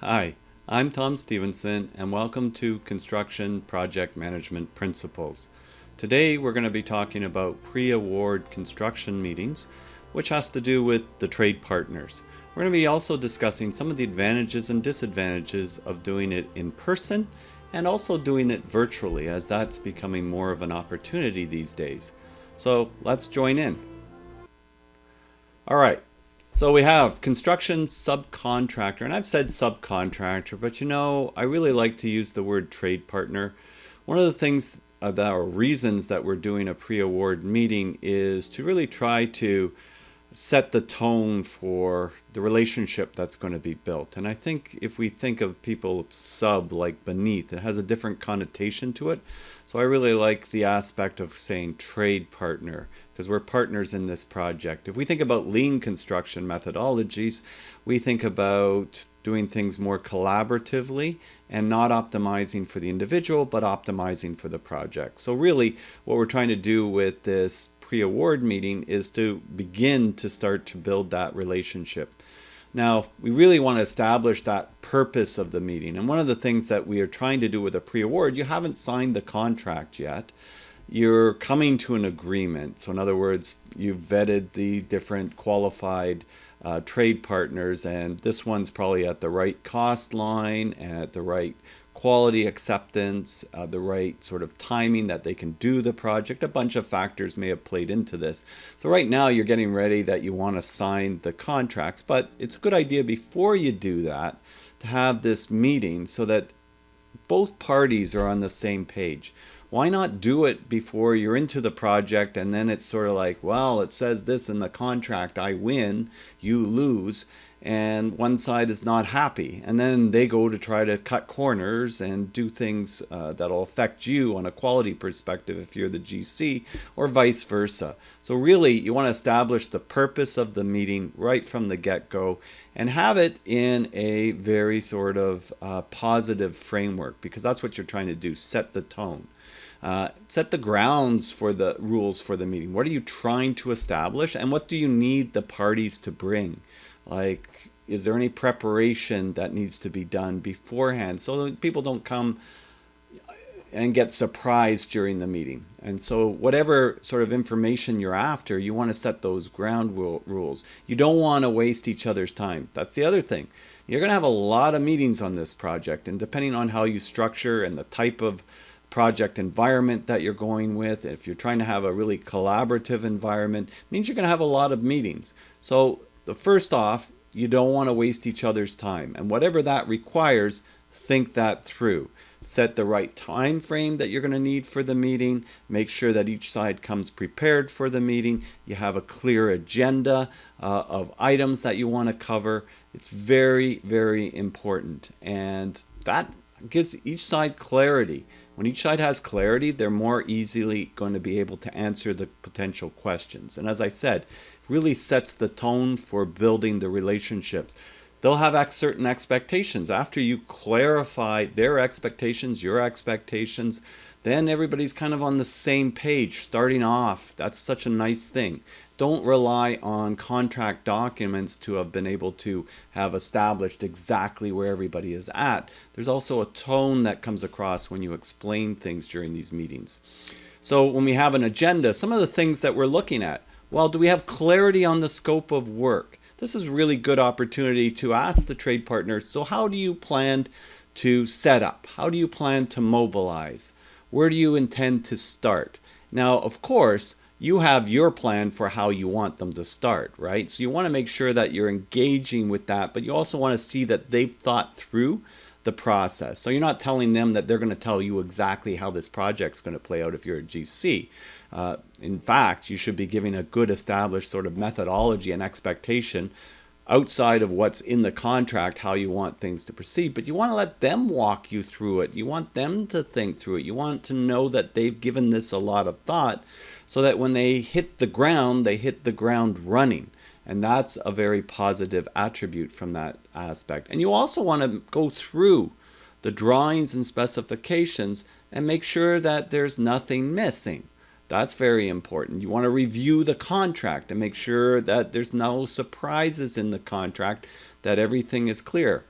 Hi, I'm Tom Stephenson, and welcome to Construction Project Management Principles. Today we're going to be talking about pre-award construction meetings, which has to do with the trade partners. We're going to be also discussing some of the advantages and disadvantages of doing it in person and also doing it virtually, as that's becoming more of an opportunity these days. So let's join in. All right. So we have construction subcontractor, and I've said subcontractor, but I really like to use the word trade partner. One of the things that are reasons that we're doing a pre-award meeting is to really try to set the tone for the relationship that's going to be built. And I think if we think of people sub like beneath, it has a different connotation to it. So I really like the aspect of saying trade partner because we're partners in this project. If we think about lean construction methodologies, we think about doing things more collaboratively and not optimizing for the individual, but optimizing for the project. So really what we're trying to do with this pre-award meeting is to begin to start to build that relationship. Now, we really want to establish that purpose of the meeting. And one of the things that we are trying to do with a pre-award, you haven't signed the contract yet. You're coming to an agreement. So in other words, you've vetted the different qualified trade partners, and this one's probably at the right cost line and at the right quality acceptance, the right sort of timing that they can do the project. A bunch of factors may have played into this. So right now you're getting ready that you want to sign the contracts, but it's a good idea before you do that to have this meeting so that both parties are on the same page. Why not do it before you're into the project and then it's sort of like, well, it says this in the contract, I win, you lose, and one side is not happy. And then they go to try to cut corners and do things that'll affect you on a quality perspective if you're the GC, or vice versa. So really, you want to establish the purpose of the meeting right from the get-go and have it in a very sort of positive framework, because that's what you're trying to do, set the tone. Set the grounds for the rules for the meeting. What are you trying to establish, and what do you need the parties to bring? Like, is there any preparation that needs to be done beforehand so that people don't come and get surprised during the meeting? And so whatever sort of information you're after, you want to set those ground rules. You don't want to waste each other's time. That's the other thing. You're going to have a lot of meetings on this project, and depending on how you structure and the type of project environment that you're going with, if you're trying to have a really collaborative environment, it means you're going to have a lot of meetings. So the first off, you don't want to waste each other's time, and whatever that requires, think that through. Set the right time frame that you're going to need for the meeting. Make sure that each side comes prepared for the meeting. You have a clear agenda of items that you want to cover. It's very, very important, and that gives each side clarity. When each side has clarity, they're more easily going to be able to answer the potential questions. And as I said, it really sets the tone for building the relationships. They'll have certain expectations. After you clarify their expectations, your expectations, then everybody's kind of on the same page starting off. That's such a nice thing. Don't rely on contract documents to have been able to have established exactly where everybody is at. There's also a tone that comes across when you explain things during these meetings. So when we have an agenda, some of the things that we're looking at, well, do we have clarity on the scope of work? This is a really good opportunity to ask the trade partner, so how do you plan to set up? How do you plan to mobilize? Where do you intend to start? Now, of course, you have your plan for how you want them to start, right? So you want to make sure that you're engaging with that, but you also want to see that they've thought through the process. So you're not telling them that they're going to tell you exactly how this project's going to play out if you're a GC. In fact, you should be giving a good established sort of methodology and expectation outside of what's in the contract, how you want things to proceed, but you want to let them walk you through it. You want them to think through it. You want to know that they've given this a lot of thought so that when they hit the ground, they hit the ground running. And that's a very positive attribute from that aspect. And you also want to go through the drawings and specifications and make sure that there's nothing missing. That's very important. You want to review the contract and make sure that there's no surprises in the contract, that everything is clear.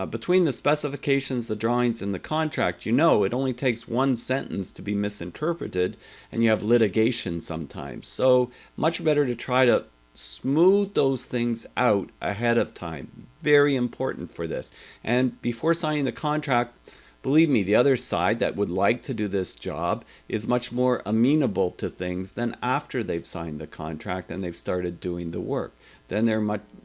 Between the specifications, the drawings, and the contract, it only takes one sentence to be misinterpreted, and you have litigation sometimes. So much better to try to smooth those things out ahead of time. Very important for this. And before signing the contract, believe me, the other side that would like to do this job is much more amenable to things than after they've signed the contract and they've started doing the work. Then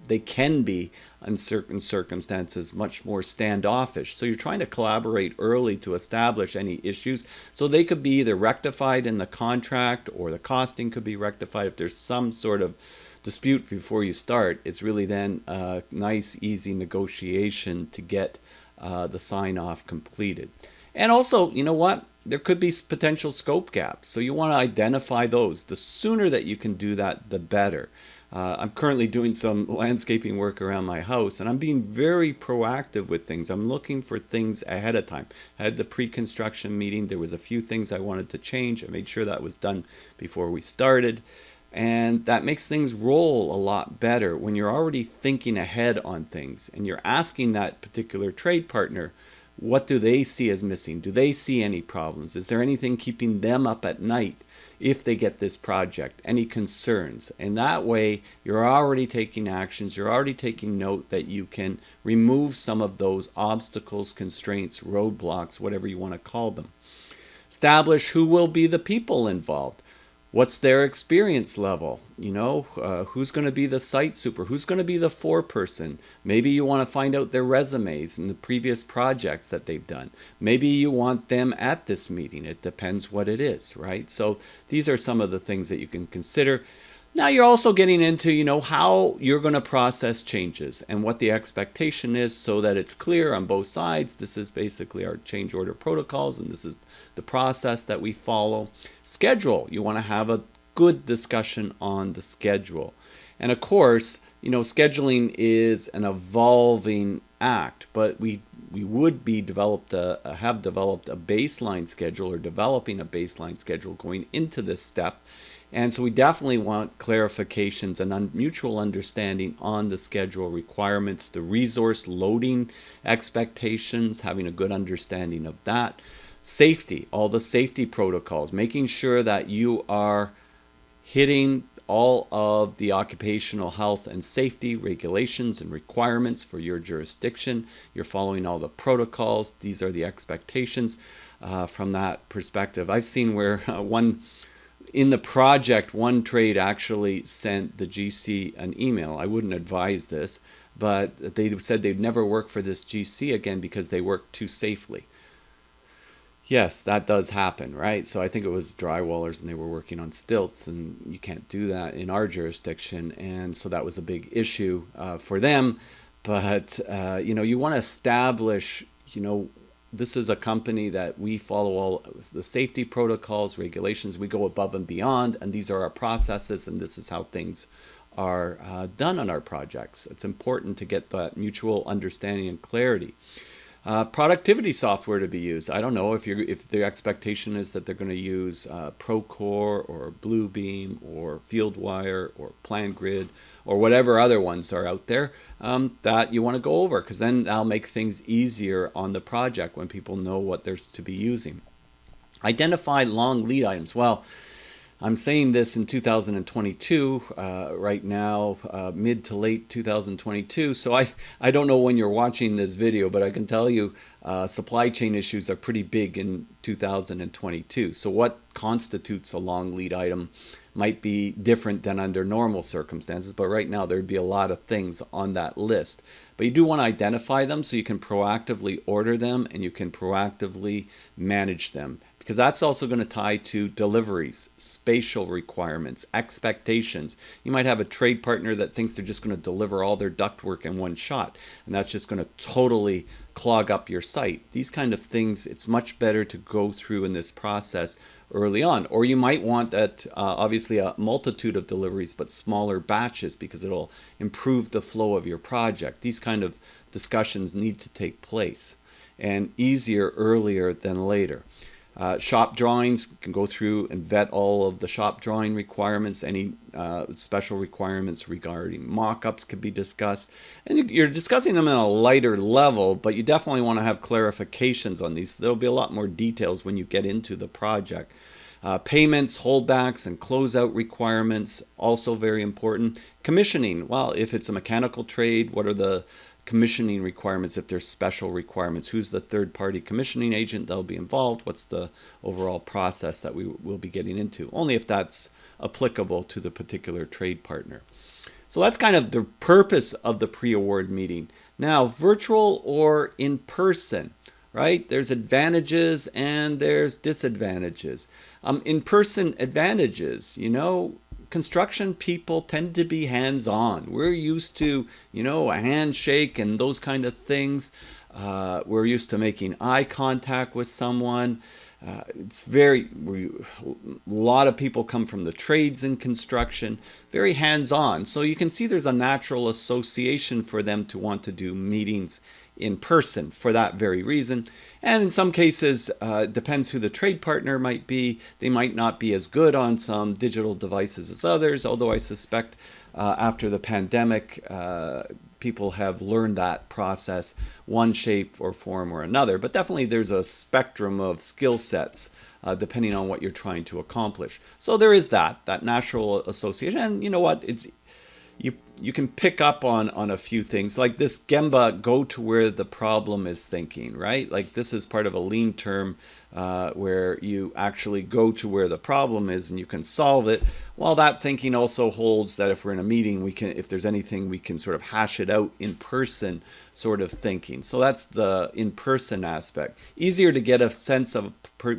they can be, in certain circumstances, much more standoffish. So you're trying to collaborate early to establish any issues. So they could be either rectified in the contract, or the costing could be rectified. If there's some sort of dispute before you start, it's really then a nice, easy negotiation to get the sign-off completed. And also, you know what? There could be potential scope gaps. So you want to identify those. The sooner that you can do that, the better. I'm currently doing some landscaping work around my house, and I'm being very proactive with things. I'm looking for things ahead of time. I had the pre-construction meeting. There was a few things I wanted to change. I made sure that was done before we started. And that makes things roll a lot better when you're already thinking ahead on things and you're asking that particular trade partner, what do they see as missing? Do they see any problems? Is there anything keeping them up at night if they get this project? Any concerns? And that way you're already taking actions. You're already taking note that you can remove some of those obstacles, constraints, roadblocks, whatever you want to call them. Establish who will be the people involved. What's their experience level? Who's going to be the site super? Who's going to be the foreperson? Maybe you want to find out their resumes and the previous projects that they've done. Maybe you want them at this meeting. It depends what it is, right? So these are some of the things that you can consider. Now you're also getting into, how you're going to process changes and what the expectation is so that it's clear on both sides. This is basically our change order protocols, and this is the process that we follow. Schedule. You want to have a good discussion on the schedule. And of course, scheduling is an evolving act, but we would have developed a baseline schedule, or developing a baseline schedule going into this step. And so we definitely want clarifications and mutual understanding on the schedule requirements, the resource loading expectations, having a good understanding of that. Safety, all the safety protocols, making sure that you are hitting all of the occupational health and safety regulations and requirements for your jurisdiction. You're following all the protocols. These are the expectations from that perspective. I've seen where in the project, one trade actually sent the GC an email. I wouldn't advise this, but they said they'd never work for this GC again because they worked too safely. Yes, that does happen, right? So I think it was drywallers and they were working on stilts, and you can't do that in our jurisdiction. And so that was a big issue for them. But, you want to establish, this is a company that we follow all the safety protocols, regulations. We go above and beyond, and these are our processes, and this is how things are done on our projects. It's important to get that mutual understanding and clarity. Productivity software to be used. I don't know if the expectation is that they're going to use Procore or Bluebeam or FieldWire or PlanGrid or whatever other ones are out there that you want to go over, because then that'll make things easier on the project when people know what they're to be using. Identify long lead items. Well, I'm saying this in 2022, right now, mid to late 2022. So I don't know when you're watching this video, but I can tell you supply chain issues are pretty big in 2022. So what constitutes a long lead item might be different than under normal circumstances. But right now, there'd be a lot of things on that list. But you do want to identify them so you can proactively order them and you can proactively manage them, because that's also going to tie to deliveries, spatial requirements, expectations. You might have a trade partner that thinks they're just going to deliver all their ductwork in one shot, and that's just going to totally clog up your site. These kind of things, it's much better to go through in this process early on. Or you might want that, obviously, a multitude of deliveries, but smaller batches, because it'll improve the flow of your project. These kind of discussions need to take place, and easier earlier than later. Shop drawings, can go through and vet all of the shop drawing requirements. Any special requirements regarding mock-ups could be discussed. And you're discussing them on a lighter level, but you definitely want to have clarifications on these. There'll be a lot more details when you get into the project. Payments, holdbacks, and closeout requirements, also very important. Commissioning, well, if it's a mechanical trade, what are the commissioning requirements? If there's special requirements, who's the third-party commissioning agent that'll be involved? What's the overall process that we will be getting into? Only if that's applicable to the particular trade partner. So that's kind of the purpose of the pre-award meeting. Now, virtual or in person, right? There's advantages and there's disadvantages. In-person advantages, construction people tend to be hands-on. We're used to, a handshake and those kind of things. We're used to making eye contact with someone. A lot of people come from the trades in construction, very hands-on. So you can see there's a natural association for them to want to do meetings in person for that very reason. And in some cases, depends who the trade partner might be. They might not be as good on some digital devices as others, although I suspect after the pandemic, people have learned that process one shape or form or another. But definitely there's a spectrum of skill sets depending on what you're trying to accomplish. So there is that natural association. And you know what? You can pick up on a few things like this Gemba, go to where the problem is thinking, right? Like this is part of a lean term where you actually go to where the problem is and you can solve it. While that thinking also holds that if we're in a meeting, if there's anything, we can sort of hash it out in person sort of thinking. So that's the in-person aspect. Easier to get a sense of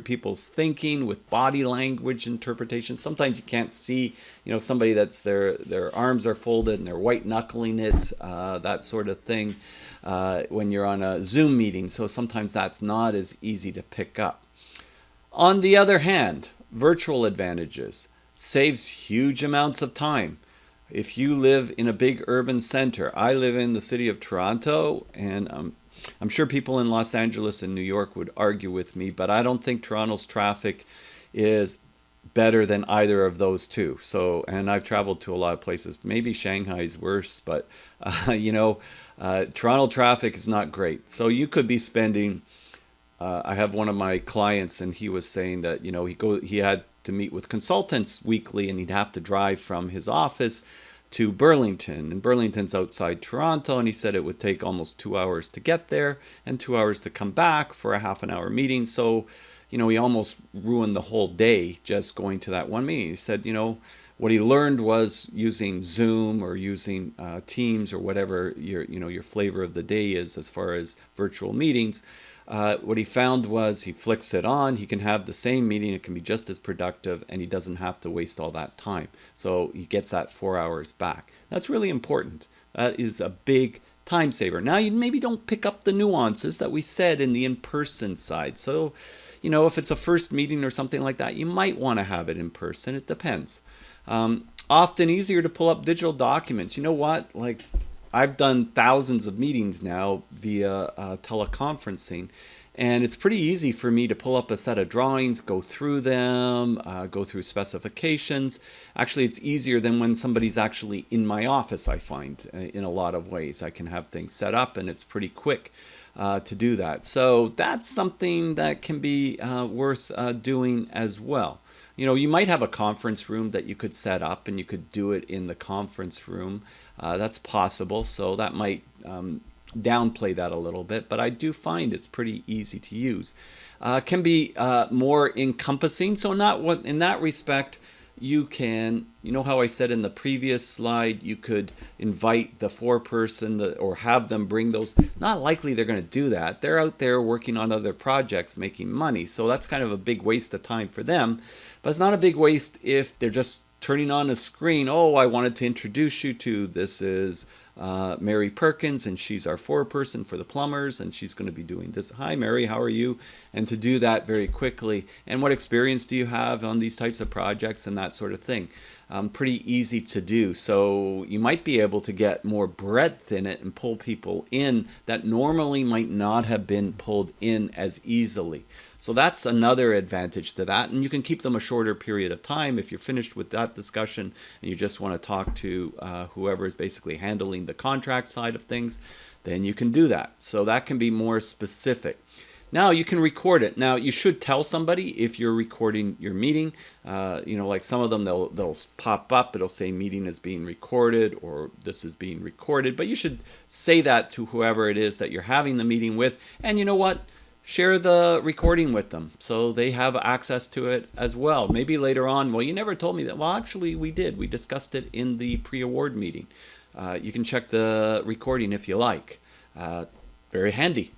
people's thinking with body language interpretation. Sometimes you can't see, somebody that's their arms are folded and they're white knuckling it, that sort of thing when you're on a Zoom meeting. So sometimes that's not as easy to pick up. On the other hand, virtual advantages saves huge amounts of time. If you live in a big urban center, I live in the city of Toronto, and I'm sure people in Los Angeles and New York would argue with me, but I don't think Toronto's traffic is better than either of those two. So, and I've traveled to a lot of places. Maybe Shanghai's worse, but Toronto traffic is not great. So you could be spending. I have one of my clients, and he was saying that he had to meet with consultants weekly, and he'd have to drive from his office to Burlington, and Burlington's outside Toronto, and he said it would take almost 2 hours to get there and 2 hours to come back for a half-an-hour meeting. So, he almost ruined the whole day just going to that one meeting. He said, what he learned was using Zoom or using Teams or whatever your flavor of the day is as far as virtual meetings. What he found was he flicks it on, he can have the same meeting, it can be just as productive, and he doesn't have to waste all that time. So he gets that 4 hours back. That's really important. That is a big time saver. Now you maybe don't pick up the nuances that we said in the in-person side. So, if it's a first meeting or something like that, you might want to have it in person. It depends. Often easier to pull up digital documents. You know what? Like, I've done thousands of meetings now via teleconferencing, and it's pretty easy for me to pull up a set of drawings, go through them, go through specifications. Actually, it's easier than when somebody's actually in my office, I find, in a lot of ways. I can have things set up, and it's pretty quick to do that. So that's something that can be worth doing as well. You might have a conference room that you could set up and you could do it in the conference room. That's possible. So that might downplay that a little bit, but I do find it's pretty easy to use. Can be more encompassing. So in that respect, you can, how I said in the previous slide, you could invite the foreperson or have them bring those. Not likely they're going to do that. They're out there working on other projects, making money. So that's kind of a big waste of time for them. But it's not a big waste if they're just turning on a screen. Oh, I wanted to introduce you to, this is Mary Perkins, and she's our foreperson for the plumbers, and she's going to be doing this. Hi, Mary, how are you? And to do that very quickly. And what experience do you have on these types of projects and that sort of thing? pretty easy to do. So you might be able to get more breadth in it and pull people in that normally might not have been pulled in as easily. So that's another advantage to that. And you can keep them a shorter period of time. If you're finished with that discussion and you just want to talk to whoever is basically handling the contract side of things, then you can do that. So that can be more specific. Now you can record it. Now you should tell somebody if you're recording your meeting. Like some of them, they'll pop up. It'll say meeting is being recorded or this is being recorded. But you should say that to whoever it is that you're having the meeting with. And you know what? Share the recording with them so they have access to it as well. Maybe later on, well, you never told me that. Well, actually, we did. We discussed it in the pre-award meeting. You can check the recording if you like. Very handy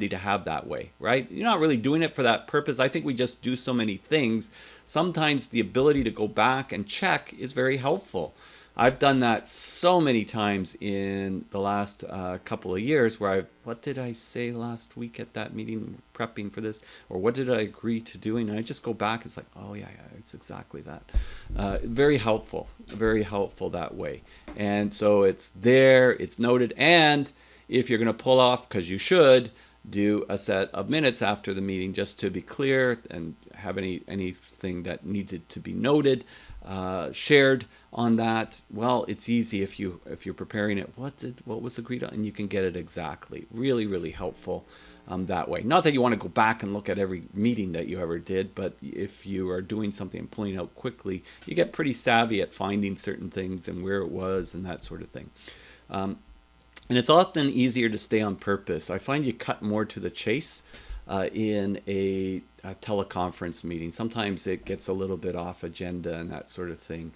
to have that way, right? You're not really doing it for that purpose. I think we just do so many things. Sometimes the ability to go back and check is very helpful. I've done that so many times in the last couple of years where what did I say last week at that meeting prepping for this? Or what did I agree to doing? And I just go back, it's like, oh yeah, it's exactly that. Very helpful that way. And so it's there, it's noted, and if you're going to pull off, because you should, do a set of minutes after the meeting just to be clear and have anything that needed to be noted, shared on that. Well, it's easy if you're preparing it. What was agreed on, and you can get it exactly. Really helpful that way. Not that you want to go back and look at every meeting that you ever did, but if you are doing something and pulling out quickly, you get pretty savvy at finding certain things and where it was and that sort of thing. And it's often easier to stay on purpose. I find you cut more to the chase in a teleconference meeting. Sometimes it gets a little bit off agenda and that sort of thing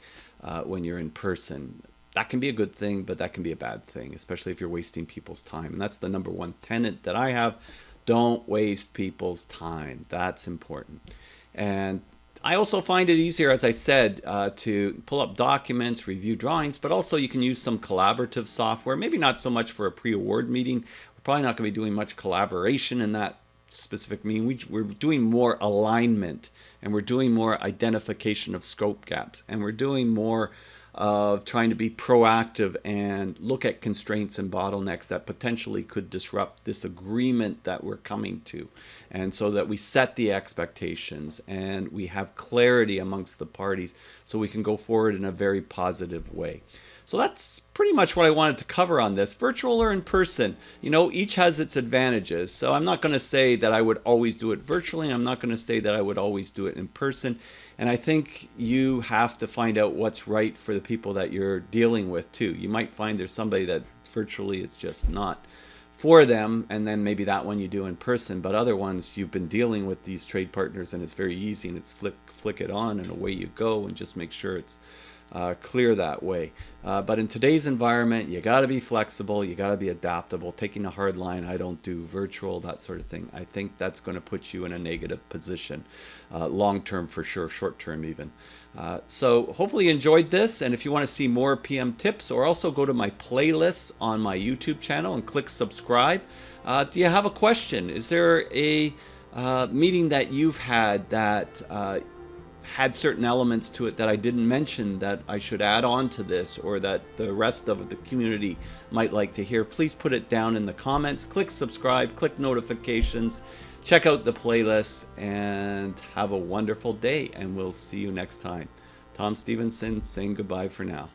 when you're in person. That can be a good thing, but that can be a bad thing, especially if you're wasting people's time. And that's the number one tenet that I have. Don't waste people's time. That's important. And I also find it easier, as I said, to pull up documents, review drawings, but also you can use some collaborative software, maybe not so much for a pre-award meeting. We're probably not going to be doing much collaboration in that specific meeting. We're doing more alignment, and we're doing more identification of scope gaps, and we're doing more of trying to be proactive and look at constraints and bottlenecks that potentially could disrupt this agreement that we're coming to. And so that we set the expectations and we have clarity amongst the parties so we can go forward in a very positive way. So that's pretty much what I wanted to cover on this, virtual or in person. Each has its advantages. So I'm not going to say that I would always do it virtually. I'm not going to say that I would always do it in person. And I think you have to find out what's right for the people that you're dealing with too. You might find there's somebody that virtually it's just not for them, and then maybe that one you do in person, but other ones you've been dealing with these trade partners and it's very easy and it's flick it on and away you go, and just make sure it's clear that way. But in today's environment, you got to be flexible, you got to be adaptable. Taking a hard line, I don't do virtual, that sort of thing, I think that's going to put you in a negative position, long term for sure, short term even. So hopefully you enjoyed this, and if you want to see more PM tips, or also go to my playlists on my YouTube channel and click subscribe. Do you have a question? Is there a meeting that you've had that had certain elements to it that I didn't mention that I should add on to this, or that the rest of the community might like to hear? Please put it down in the comments. Click subscribe, click notifications, check out the playlists, and have a wonderful day, and we'll see you next time. Tom Stephenson saying goodbye for now.